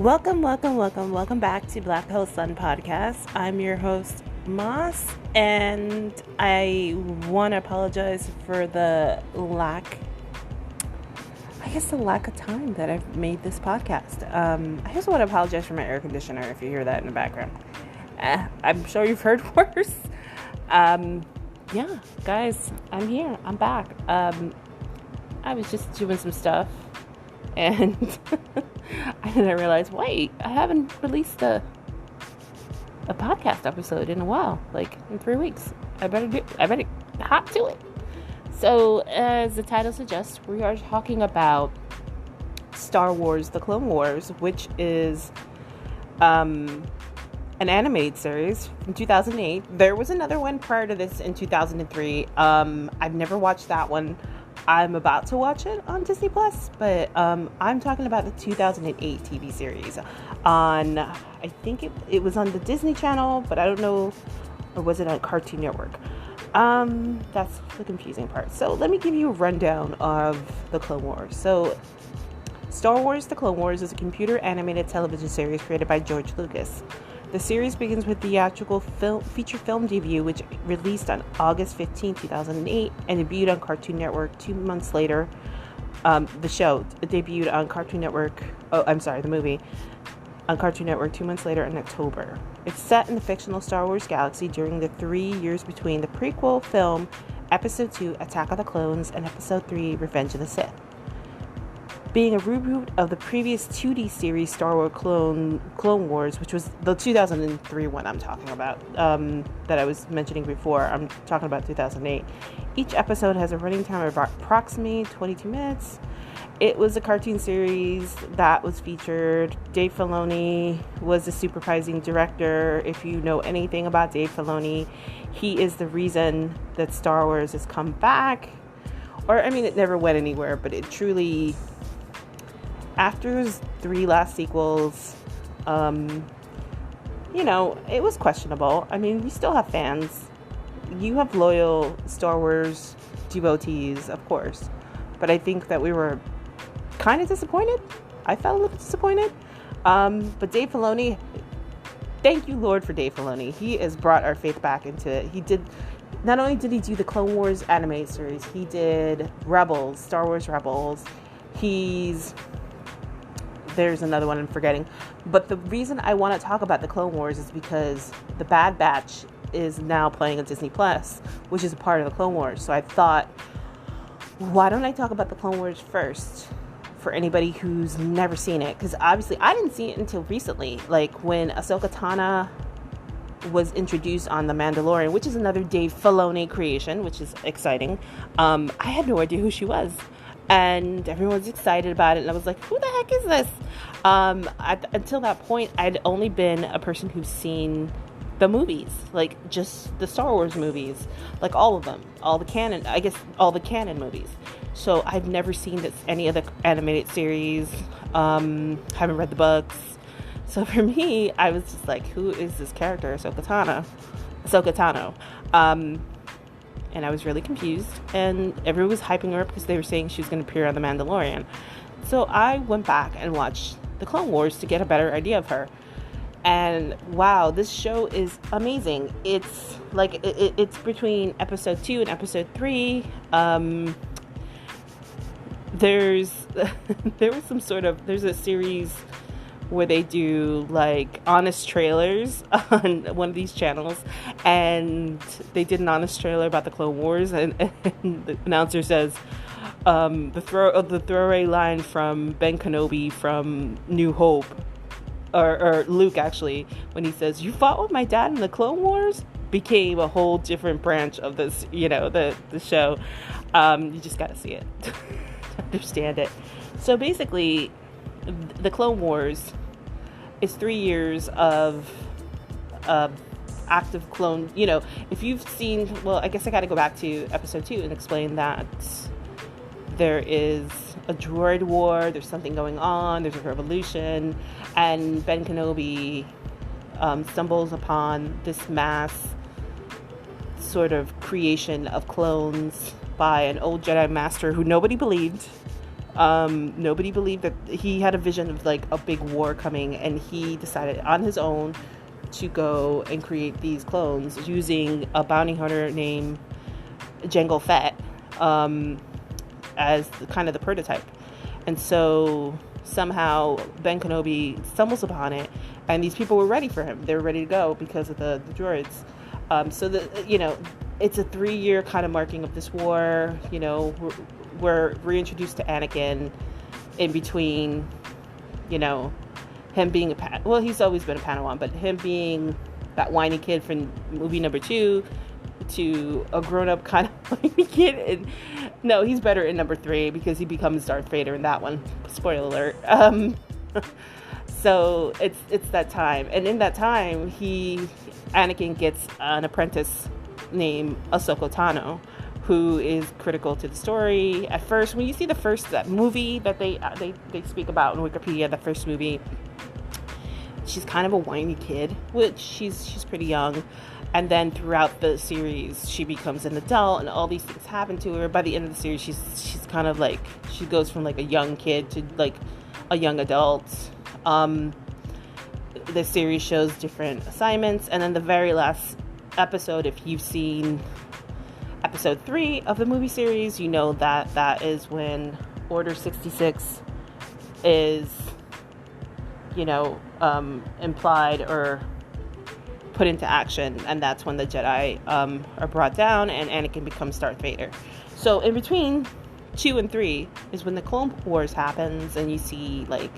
Welcome back to Black Hole Sun Podcast. I'm your host, Moss, and I want to apologize for the lack of time that I've made this podcast. I also want to apologize for my air conditioner if you hear that in the background. I'm sure you've heard worse. Yeah, guys, I'm here. I'm back. I was just doing some stuff, and then I realized, wait, I haven't released a podcast episode in a while, like in 3 weeks. I better hop to it. So, as the title suggests, we are talking about Star Wars: The Clone Wars, which is an animated series from 2008. There was another one prior to this in 2003. I've never watched that one. I'm about to watch it on Disney Plus, but I'm talking about the 2008 TV series on, I think it was on the Disney Channel, but I don't know, or was it on Cartoon Network? That's the confusing part. So let me give you a rundown of the Clone Wars. So Star Wars: The Clone Wars is a computer animated television series created by George Lucas. The series begins with the theatrical feature film debut, which released on August 15, 2008, and debuted on Cartoon Network 2 months later. The show debuted on Cartoon Network, the movie, on Cartoon Network 2 months later in October. It's set in the fictional Star Wars galaxy during the 3 years between the prequel film, Episode 2, Attack of the Clones, and Episode 3, Revenge of the Sith. Being a reboot of the previous 2D series Star Wars Clone Wars, which was the 2003 one I'm talking about, that I was mentioning before. I'm talking about 2008. Each episode has a running time of approximately 22 minutes. It was a cartoon series that was featured. Dave Filoni was the supervising director. If you know anything about Dave Filoni, he is the reason that Star Wars has come back. It never went anywhere, but it truly... After his 3 last sequels, it was questionable. We still have fans. You have loyal Star Wars devotees, of course. But I think that we were kind of disappointed. I felt a little disappointed. But Dave Filoni, thank you, Lord, for Dave Filoni. He has brought our faith back into it. Not only did he do the Clone Wars animated series, he did Rebels, Star Wars Rebels. There's another one I'm forgetting. But the reason I want to talk about the Clone Wars is because the Bad Batch is now playing on Disney Plus, which is a part of the Clone Wars. So I thought, why don't I talk about the Clone Wars first for anybody who's never seen it? Because obviously I didn't see it until recently, like when Ahsoka Tano was introduced on The Mandalorian, which is another Dave Filoni creation, which is exciting. I had no idea who she was. And everyone's excited about it. And I was like, who the heck is this? Until that point, I'd only been a person who's seen the movies, like just the Star Wars movies, like all of them, all the canon movies. So I've never seen any other animated series, haven't read the books. So for me, I was just like, who is this character, Ahsoka Tano? And I was really confused, and everyone was hyping her up because they were saying she was going to appear on The Mandalorian. So I went back and watched the Clone Wars to get a better idea of her. And wow, this show is amazing. It's like, it's between episode 2 and episode 3. There's a series where they do like honest trailers on one of these channels, and they did an honest trailer about the Clone Wars, and the announcer says the throwaway line from Ben Kenobi from New Hope, or Luke actually, when he says, "You fought with my dad in the Clone Wars," became a whole different branch of this, the show. You just gotta see it to understand it. So basically, the Clone Wars is 3 years of active clone. If you've seen, well, I guess I got to go back to episode 2 and explain that there is a droid war, there's something going on, there's a revolution, and Ben Kenobi stumbles upon this mass sort of creation of clones by an old Jedi master who nobody believed Nobody believed that he had a vision of like a big war coming, and he decided on his own to go and create these clones using a bounty hunter named Jango Fett as kind of the prototype. And so somehow Ben Kenobi stumbles upon it, and these people were ready for him. They were ready to go because of the droids. It's a 3-year kind of marking of this war. We're reintroduced to Anakin in between, him being he's always been a Padawan, but him being that whiny kid from movie number 2 to a grown-up kind of whiny kid. And no, he's better in number 3 because he becomes Darth Vader in that one. Spoiler alert. So it's that time, and in that time, Anakin gets an apprentice named Ahsoka Tano, who is critical to the story. At first, when you see that movie that they speak about in Wikipedia, the first movie, she's kind of a whiny kid, which she's pretty young. And then throughout the series, she becomes an adult, and all these things happen to her. By the end of the series, she's kind of like, she goes from like a young kid to like a young adult. The series shows different assignments, and then the very last episode, if you've seen episode 3 of the movie series, you know that is when Order 66 is, implied or put into action, and that's when the Jedi are brought down and Anakin becomes Darth Vader. So in between 2 and 3 is when the Clone Wars happens, and you see like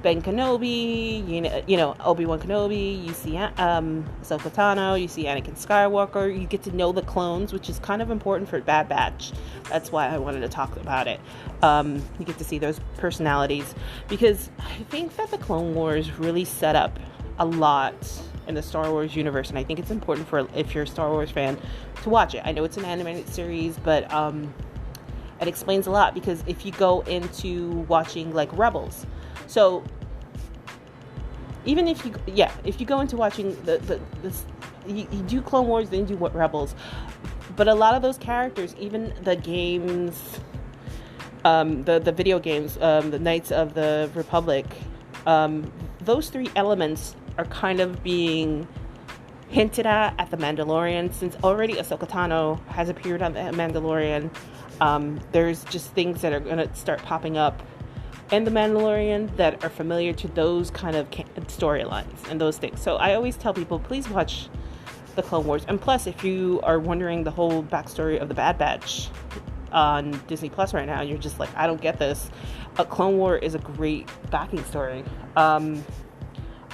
Ben Kenobi, Obi-Wan Kenobi, you see Ahsoka Tano, you see Anakin Skywalker. You get to know the clones, which is kind of important for Bad Batch. That's why I wanted to talk about it. You get to see those personalities, because I think that the Clone Wars really set up a lot in the Star Wars universe, and I think it's important if you're a Star Wars fan to watch it. I know it's an animated series, but it explains a lot, because if you go into watching like Rebels, so even if you go into watching you do Clone Wars, then you do Rebels, but a lot of those characters, even the games, the video games, the Knights of the Republic, those 3 elements are kind of being hinted at The Mandalorian, since already Ahsoka Tano has appeared on The Mandalorian. There's just things that are going to start popping up in The Mandalorian that are familiar to those kind of storylines and those things. So I always tell people, please watch the Clone Wars. And plus, if you are wondering the whole backstory of the Bad Batch on Disney Plus right now, you're just like, I don't get this. A Clone War is a great backing story.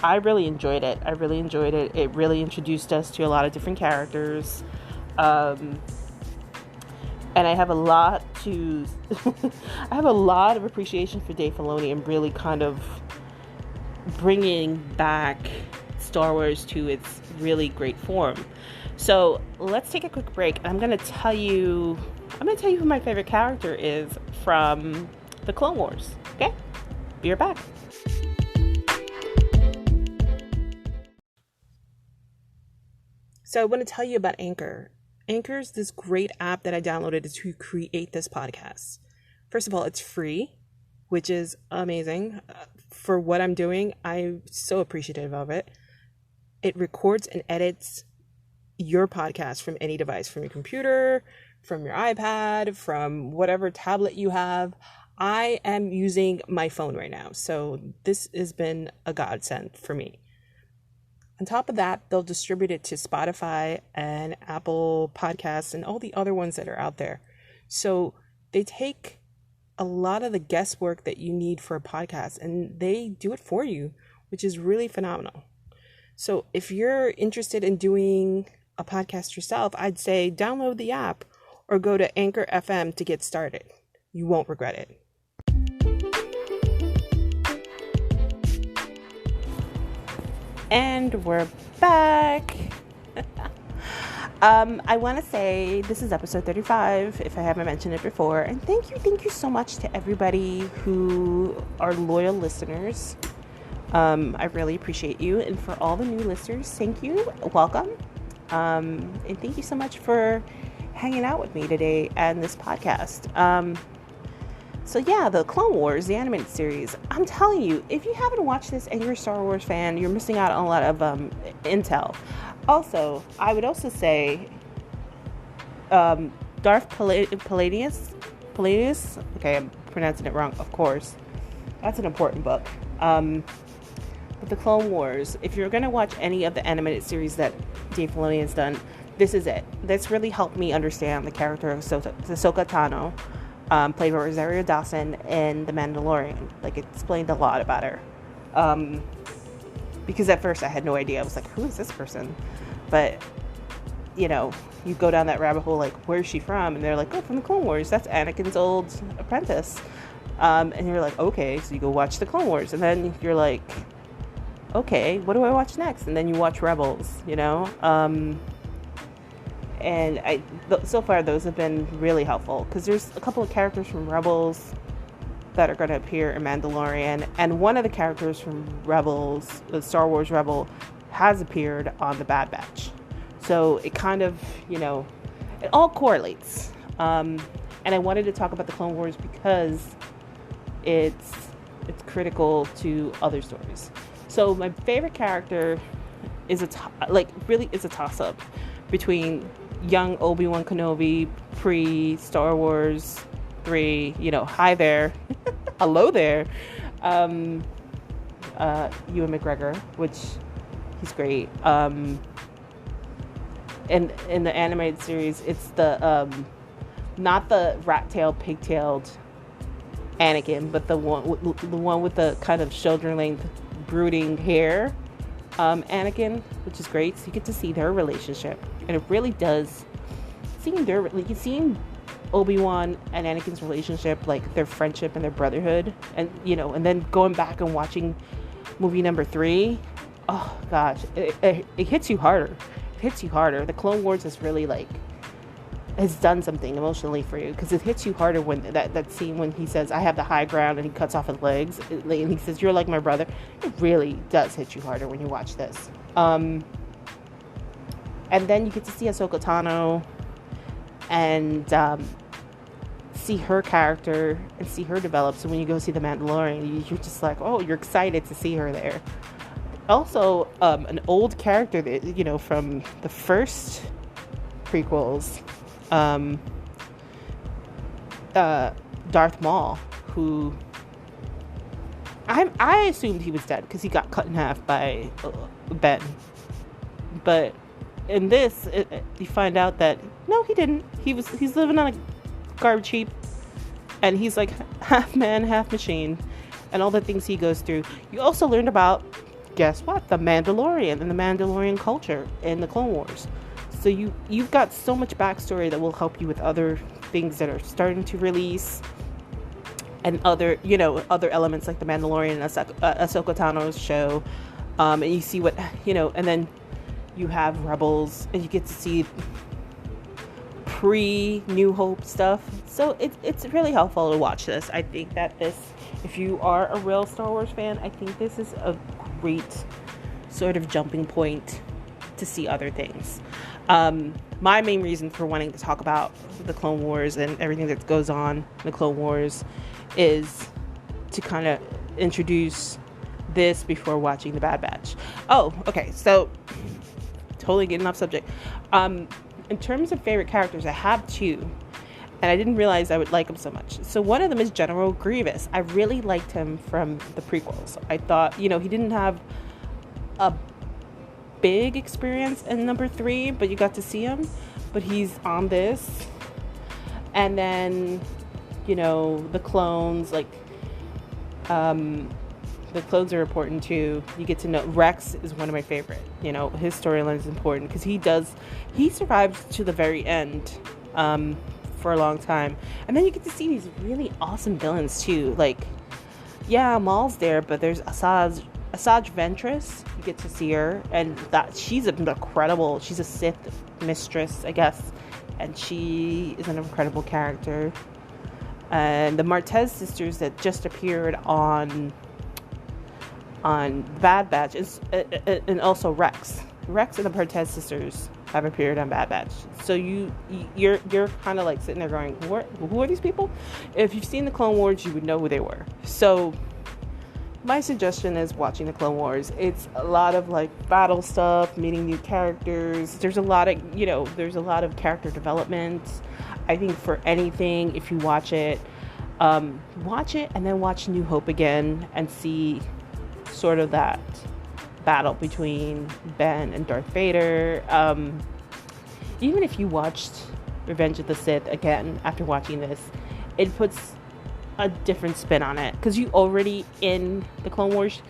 I really enjoyed it. It really introduced us to a lot of different characters. And I have a lot of appreciation for Dave Filoni and really kind of bringing back Star Wars to its really great form. So let's take a quick break. I'm going to tell you who my favorite character is from the Clone Wars. Okay? Be right back. So I want to tell you about Anchor. Anchor is this great app that I downloaded to create this podcast. First of all, it's free, which is amazing. For what I'm doing, I'm so appreciative of it. It records and edits your podcast from any device, from your computer, from your iPad, from whatever tablet you have. I am using my phone right now, so this has been a godsend for me. On top of that, they'll distribute it to Spotify and Apple Podcasts and all the other ones that are out there. So they take a lot of the guesswork that you need for a podcast and they do it for you, which is really phenomenal. So if you're interested in doing a podcast yourself, I'd say download the app or go to Anchor FM to get started. You won't regret it. And we're back. I want to say this is episode 35, if I haven't mentioned it before. And thank you so much to everybody who are loyal listeners. I really appreciate you. And for all the new listeners, thank you. Welcome. And thank you so much for hanging out with me today and this podcast. So yeah, the Clone Wars, the animated series. I'm telling you, if you haven't watched this and you're a Star Wars fan, you're missing out on a lot of intel. Also, I would also say Darth Palladius. Okay, I'm pronouncing it wrong, of course. That's an important book. But the Clone Wars, if you're going to watch any of the animated series that Dave Filoni has done, this is it. This really helped me understand the character of Ahsoka Tano, played by Rosario Dawson in The Mandalorian. Like, it explained a lot about her. Because at first I had no idea. I was like, who is this person? But, you know, you go down that rabbit hole, like, where's she from? And they're like, oh, from the Clone Wars. That's Anakin's old apprentice. And you're like, okay, so you go watch the Clone Wars. And then you're like, okay, what do I watch next? And then you watch Rebels, you know? And so far, those have been really helpful. Because there's a couple of characters from Rebels that are going to appear in Mandalorian. And one of the characters from Rebels, the Star Wars Rebel, has appeared on The Bad Batch. So it kind of, you know, it all correlates. And I wanted to talk about the Clone Wars because it's critical to other stories. So my favorite character is a toss-up between young Obi-Wan Kenobi, pre-Star Wars 3, you know, hi there, hello there, Ewan McGregor, which he's great. And in the animated series, it's the not the rat-tailed, pig-tailed Anakin, but the one with the kind of shoulder-length brooding hair, Anakin, which is great. So you get to see their relationship, and it really does. Seeing Obi-Wan and Anakin's relationship, like their friendship and their brotherhood, and you know, and then going back and watching movie number 3. Oh gosh, it hits you harder. It hits you harder. The Clone Wars is really has done something emotionally for you, because it hits you harder when that scene when he says, I have the high ground, and he cuts off his legs, and he says, you're like my brother. It really does hit you harder when you watch this. And then you get to see Ahsoka Tano and see her character and see her develop. So when you go see The Mandalorian, you're just like, oh, you're excited to see her there. Also, an old character that, you know, from the first prequels, Darth Maul, who I assumed he was dead because he got cut in half by Ben, but in this you find out that no, he didn't. He's living on a garbage heap, and he's like half man, half machine, and all the things he goes through. You also learned about, guess what, the Mandalorian and the Mandalorian culture in the Clone Wars. So you've got so much backstory that will help you with other things that are starting to release, and other elements like the Mandalorian and Ahsoka Tano's show, and you see what, you know, and then you have Rebels, and you get to see pre-New Hope stuff. So it's really helpful to watch this. I think that this, if you are a real Star Wars fan, I think this is a great sort of jumping point to see other things. My main reason for wanting to talk about the Clone Wars and everything that goes on in the Clone Wars is to kind of introduce this before watching The Bad Batch. Oh, okay, so totally getting off subject. In terms of favorite characters, I have 2, and I didn't realize I would like them so much. So one of them is General Grievous. I really liked him from the prequels. I thought, you know, he didn't have a big experience in number 3, but you got to see him, but he's on this. And then, you know, the clones, like the clones are important too. You get to know Rex is one of my favorite. You know, his storyline is important because he survives to the very end for a long time. And then you get to see these really awesome villains too. Like, yeah, Maul's there, but there's Asajj Ventress. You get to see her, and that she's incredible. She's a Sith mistress, I guess, and she is an incredible character. And the Martez sisters that just appeared on Bad Batch is, and also Rex and the Martez sisters have appeared on Bad Batch. So you're kind of like sitting there going, who are these people? If you've seen the Clone Wars, you would know who they were. So my suggestion is watching the Clone Wars. It's a lot of like battle stuff, meeting new characters. There's a lot of character development. I think for anything, if you watch it and then watch New Hope again and see sort of that battle between Ben and Darth Vader. Even if you watched Revenge of the Sith again after watching this, it puts a different spin on it, because you already in the Clone Wars,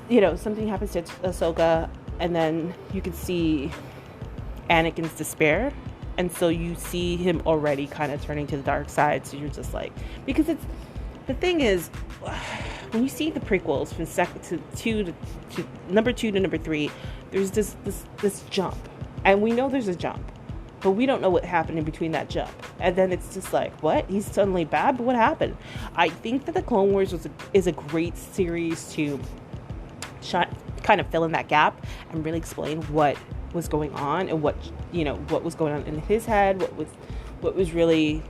something happens to Ahsoka, and then you can see Anakin's despair, and so you see him already kind of turning to the dark side. So you're just like, because the thing is, when you see the prequels from number 2 to number 3, there's this jump, and we know there's a jump, but we don't know what happened in between that jump. And then it's just like, what? He's suddenly bad? But what happened? I think that the Clone Wars is a great series to kind of fill in that gap and really explain what was going on, and what was going on in his head, what was really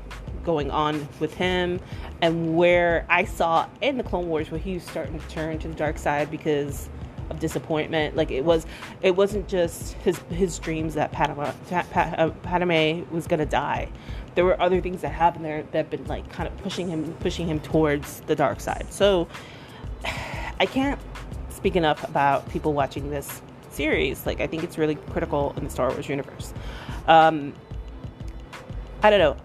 going on with him, and where I saw in the Clone Wars where he was starting to turn to the dark side because of disappointment. Like it wasn't just his dreams that Padme was gonna die. There were other things that happened there that have been like kind of pushing him towards the dark side. So I can't speak enough about people watching this series. Like, I think it's really critical in the Star Wars universe. I don't know.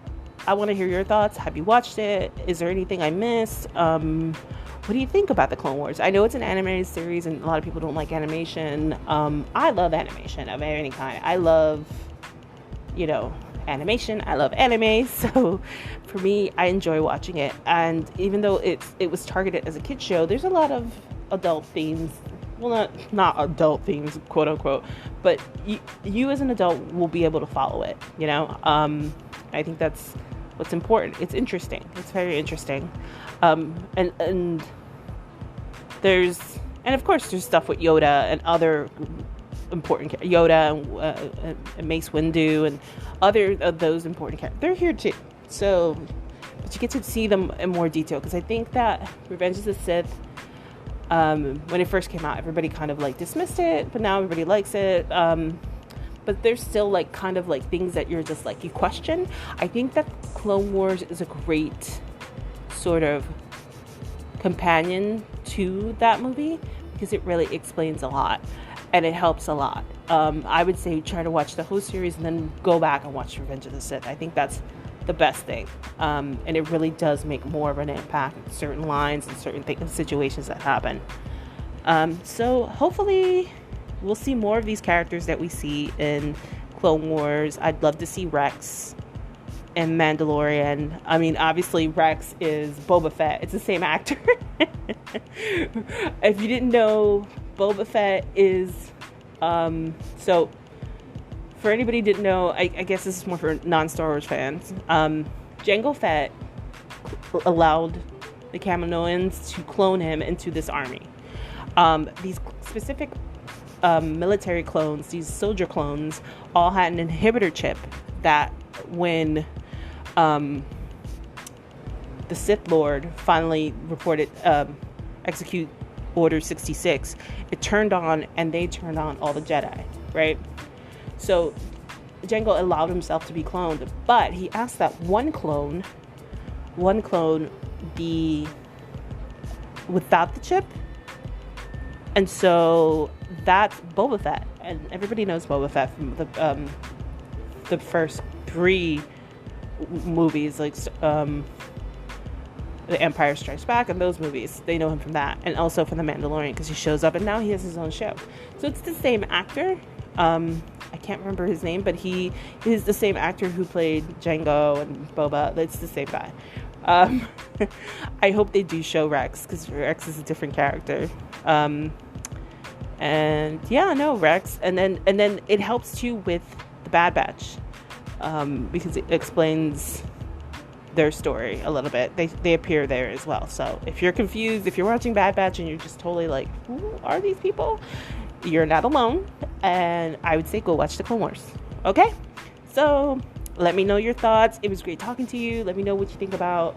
I want to hear your thoughts. Have you watched it? Is there anything I missed? What do you think about the Clone Wars? I know it's an animated series and a lot of people don't like animation. I love animation of any kind. I love, animation. I love anime. So for me, I enjoy watching it. And even though it was targeted as a kid's show, there's a lot of adult themes. Well, not adult themes, quote unquote, but you as an adult will be able to follow it. I think that's what's important. It's interesting. It's very interesting. And of course there's stuff with Yoda and other important Yoda and Mace Windu and other of those important characters. They're here too. So, but you get to see them in more detail, because I think that Revenge of the Sith, when it first came out, everybody kind of like dismissed it, but now everybody likes it. But there's still like kind of like things that you're just like, you question. I think that Clone Wars is a great sort of companion to that movie, because it really explains a lot and it helps a lot. I would say try to watch the whole series and then go back and watch Revenge of the Sith. I think that's the best thing. And it really does make more of an impact in certain lines and certain situations that happen. So hopefully we'll see more of these characters that we see in Clone Wars. I'd love to see Rex and Mandalorian. I mean, obviously Rex is Boba Fett. It's the same actor. If you didn't know, Boba Fett is so for anybody who didn't know, I guess this is more for non-Star Wars fans. Jango Fett allowed the Kaminoans to clone him into this army. These specific military clones, these soldier clones, all had an inhibitor chip that when the Sith Lord finally reported execute Order 66, it turned on, and they turned on all the Jedi, right? So Jango allowed himself to be cloned, but he asked that one clone be without the chip. And so that's Boba Fett, and everybody knows Boba Fett from the first 3 movies, like The Empire Strikes Back and those movies. They know him from that, and also from The Mandalorian, because he shows up and now he has his own show. So it's the same actor. I can't remember his name, but he is the same actor who played Jango and Boba. It's the same guy. I hope they do show Rex, because Rex is a different character. And yeah, no, Rex, and then it helps too with the Bad Batch, because it explains their story a little bit. They appear there as well. So if you're confused, if you're watching Bad Batch and you're just totally like, who are these people? You're not alone. and I would say go watch the Clone Wars. Okay? So let me know your thoughts. It was great talking to you. Let me know what you think about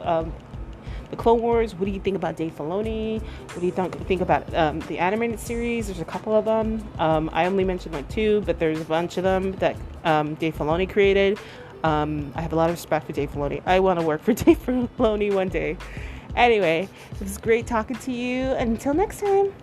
the Clone Wars. What do you think about Dave Filoni? What do you think about the animated series? There's a couple of them. I only mentioned like 2, but there's a bunch of them that Dave Filoni created. I have a lot of respect for Dave Filoni. I want to work for Dave Filoni one day. Anyway, it was great talking to you. Until next time.